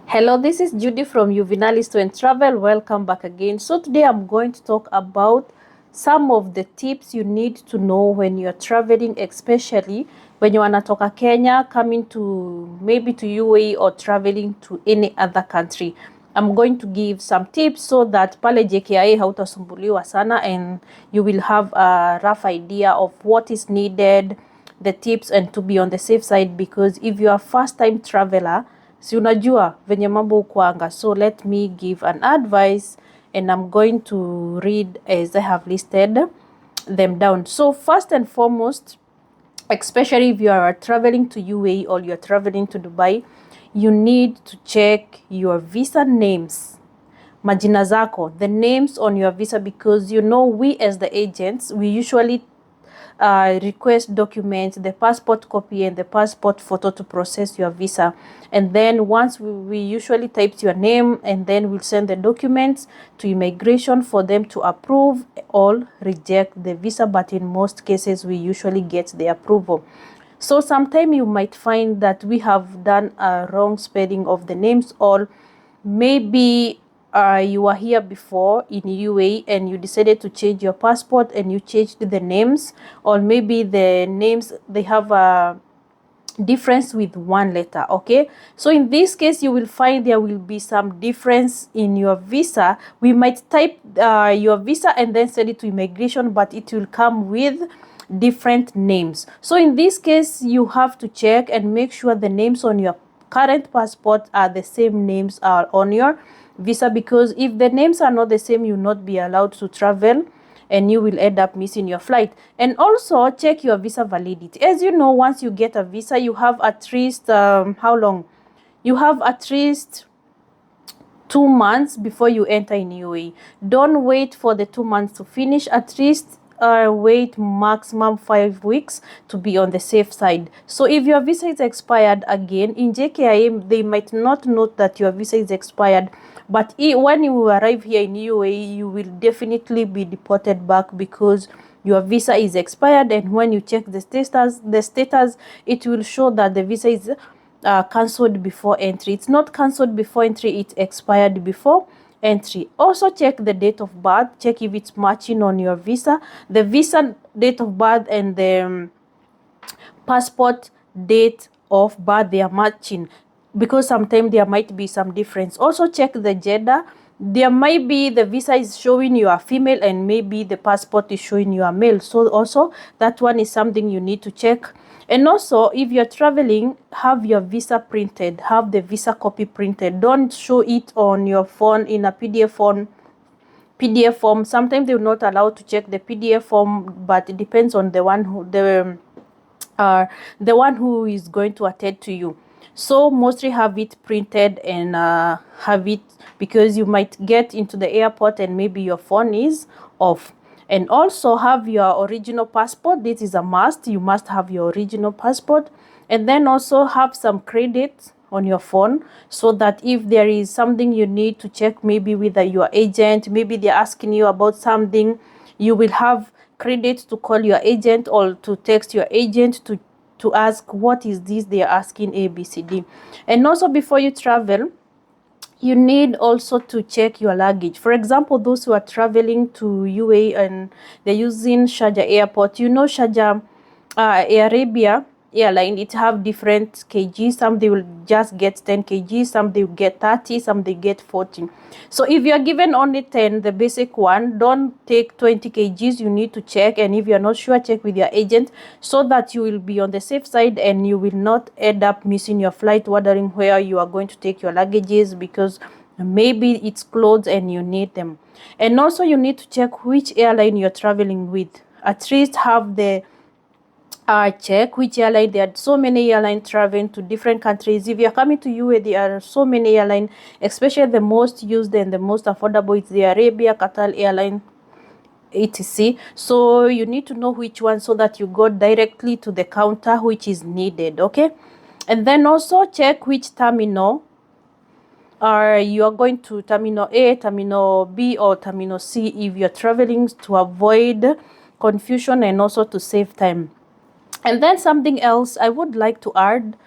Hello, this is Judy from Juvenalis to and Travel. Welcome back again. So today I'm going to talk about some of the tips you need to know when you're traveling, especially when you wanatoka Kenya, coming to maybe to UAE or traveling to any other country. I'm going to give some tips so that pale JKIA hautasumbuliwa sana and you will have a rough idea of what is needed, the tips, and to be on the safe side, because if you are first time traveler, si unajua venye mambo ukuanga. So let me give an advice and I'm going to read as I have listed them down. So first and foremost, especially if you are traveling to UAE or you're traveling to Dubai, you need to check your visa names, majina zako, the names on your visa, because we as the agents, we usually request documents, the passport copy and the passport photo to process your visa. And then once we usually type your name, and then we'll send the documents to immigration for them to approve or reject the visa. But in most cases, we usually get the approval. So sometimes you might find that we have done a wrong spelling of the names, or maybe you were here before in UAE and you decided to change your passport and you changed the names, or maybe the names, they have a difference with one letter. Okay, so in this case you will find there will be some difference in your visa. We might type your visa and then send it to immigration, but it will come with different names. So in this case you have to check and make sure the names on your current passport are the same names are on your visa, because if the names are not the same, you'll not be allowed to travel and you will end up missing your flight. And also check your visa validity. As you know, once you get a visa, you have at least how long? You have at least 2 months before you enter in UAE. Don't wait for the 2 months to finish. At least wait maximum 5 weeks to be on the safe side. So if your visa is expired again in JKIA, they might not note that your visa is expired, but when you arrive here in UAE, you will definitely be deported back because your visa is expired. And when you check the status, it will show that the visa is cancelled before entry. It's not cancelled before entry, it expired before entry. Also check the date of birth, check if it's matching on your visa, the visa date of birth and the passport date of birth, they are matching, because sometimes there might be some difference. Also check the gender. There might be the visa is showing you are female and maybe the passport is showing you are male, so also that one is something you need to check. And also, if you're traveling, have your visa printed, have the visa copy printed. Don't show it on your phone in a PDF form. Sometimes they're not allowed to check the PDF form, but it depends on the one who is going to attend to you. So mostly have it printed and have it, because you might get into the airport and maybe your phone is off. And also have your original passport. This is a must. You must have your original passport. And then also have some credit on your phone, so that if there is something you need to check, maybe with your agent, maybe they're asking you about something, you will have credit to call your agent or to text your agent to ask what is this they are asking, ABCD. And also before you travel, you need also to check your luggage. For example, those who are traveling to UAE and they're using Sharjah airport, Sharjah Air Arabia airline, it have different kg. Some they will just get 10 kg, some they will get 30, some they get 40. So if you're given only 10, the basic one, don't take 20 kgs. You need to check, and if you're not sure, check with your agent, so that you will be on the safe side and you will not end up missing your flight, wondering where you are going to take your luggages, because maybe it's closed and you need them. And also you need to check which airline you're traveling with. At least have the check which airline. There are so many airlines traveling to different countries. If you're coming to UAE, there are so many airlines, especially the most used and the most affordable, it's the Arabia, Qatar airline, etc. So you need to know which one, so that you go directly to the counter which is needed. Okay, and then also check which terminal you are going to, terminal A, terminal B, or terminal C, if you're traveling, to avoid confusion and also to save time. And then something else I would like to add,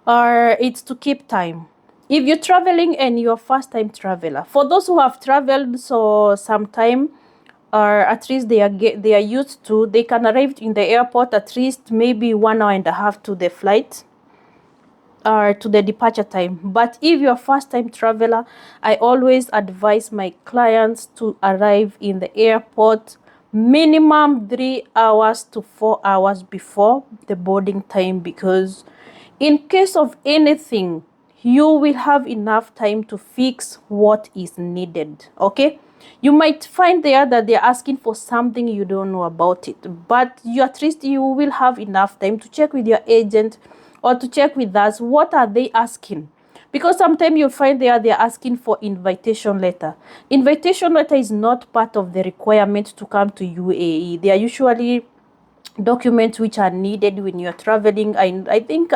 it's to keep time. If you're traveling and you're a first-time traveler, for those who have traveled so sometime, or at least they are used to, they can arrive in the airport at least maybe 1.5 hours to the flight or to the departure time. But if you're a first-time traveler, I always advise my clients to arrive in the airport minimum 3 hours to 4 hours before the boarding time, because in case of anything, you will have enough time to fix what is needed. Okay, you might find there that they're asking for something you don't know about it, but you at least you will have enough time to check with your agent or to check with us what are they asking. Because sometimes you'll find they're asking for invitation letter. Invitation letter is not part of the requirement to come to UAE. They are usually documents which are needed when you're traveling. I think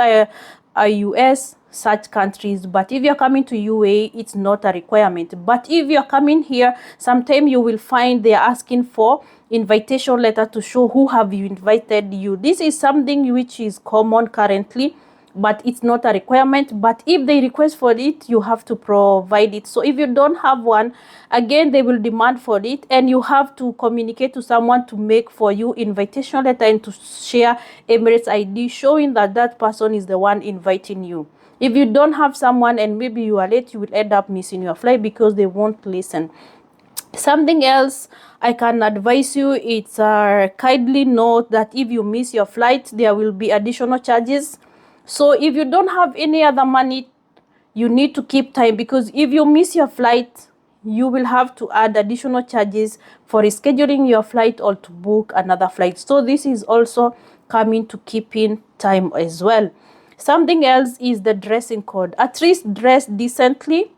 US such countries, but if you're coming to UAE, it's not a requirement. But if you're coming here, sometime you will find they're asking for invitation letter to show who have you invited you. This is something which is common currently, but it's not a requirement. But if they request for it, you have to provide it. So if you don't have one, again they will demand for it, and you have to communicate to someone to make for you invitation letter and to share Emirates ID showing that that person is the one inviting you. If you don't have someone and maybe you are late, you will end up missing your flight because they won't listen. Something else I can advise you, it's kindly note that if you miss your flight, there will be additional charges. So if you don't have any other money, you need to keep time, because if you miss your flight, you will have to add additional charges for rescheduling your flight or to book another flight. So this is also coming to keeping time as well. Something else is the dressing code. At least dress decently,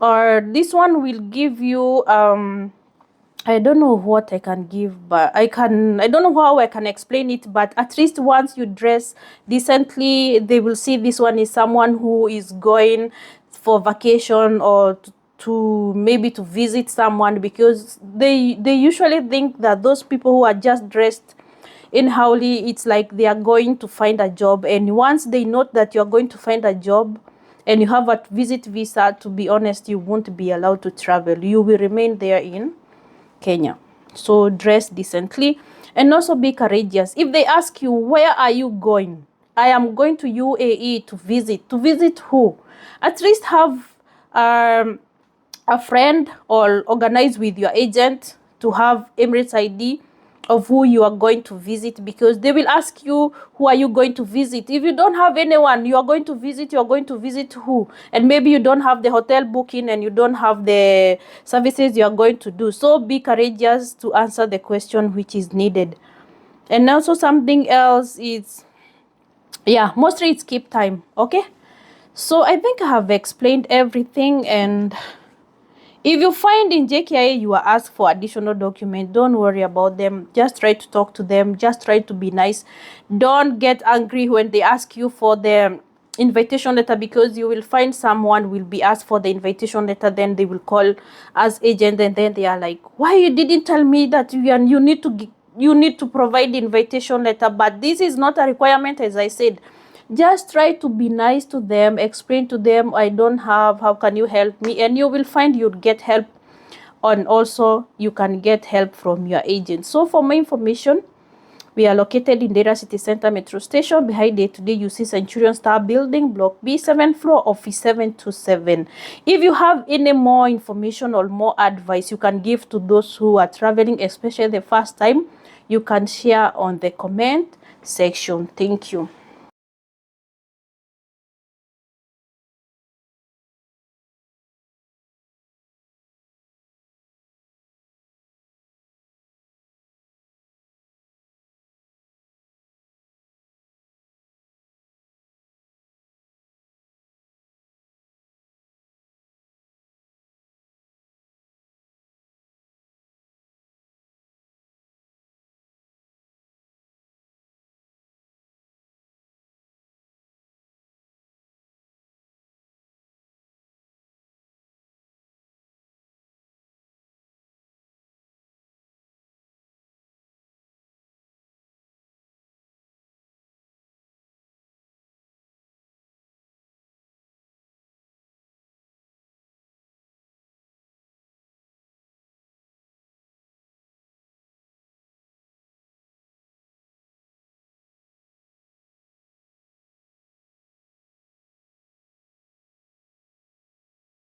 or this one will give you I don't know what I can give, but I don't know how I can explain it, but at least once you dress decently, they will see this one is someone who is going for vacation or to maybe to visit someone, because they usually think that those people who are just dressed in Howley, it's like they are going to find a job. And once they note that you're going to find a job and you have a visit visa, to be honest, you won't be allowed to travel. You will remain there in Kenya. So dress decently and also be courageous. If they ask you, where are you going? I am going to UAE to visit. To visit who? At least have a friend or organize with your agent to have Emirates ID of who you are going to visit, because they will ask you, who are you going to visit? If you don't have anyone you are going to visit, you are going to visit who? And maybe you don't have the hotel booking and you don't have the services you are going to do. So be courageous to answer the question which is needed. And also something else is, yeah, mostly it's keep time. Okay, so I think I have explained everything. And if you find in JKIA you are asked for additional documents, don't worry about them. Just try to talk to them. Just try to be nice. Don't get angry when they ask you for the invitation letter, because you will find someone will be asked for the invitation letter, then they will call as agent, and then they are like, why you didn't tell me that you need to provide the invitation letter? But this is not a requirement, as I said. Just try to be nice to them, explain to them, I don't have, how can you help me? And you will find you'll get help, and also you can get help from your agent. So for more information, we are located in Deira City Center Metro Station, behind Day Today you see Centurion Star Building, Block B, 7th floor, Office 727. If you have any more information or more advice you can give to those who are traveling, especially the first time, you can share on the comment section. Thank you.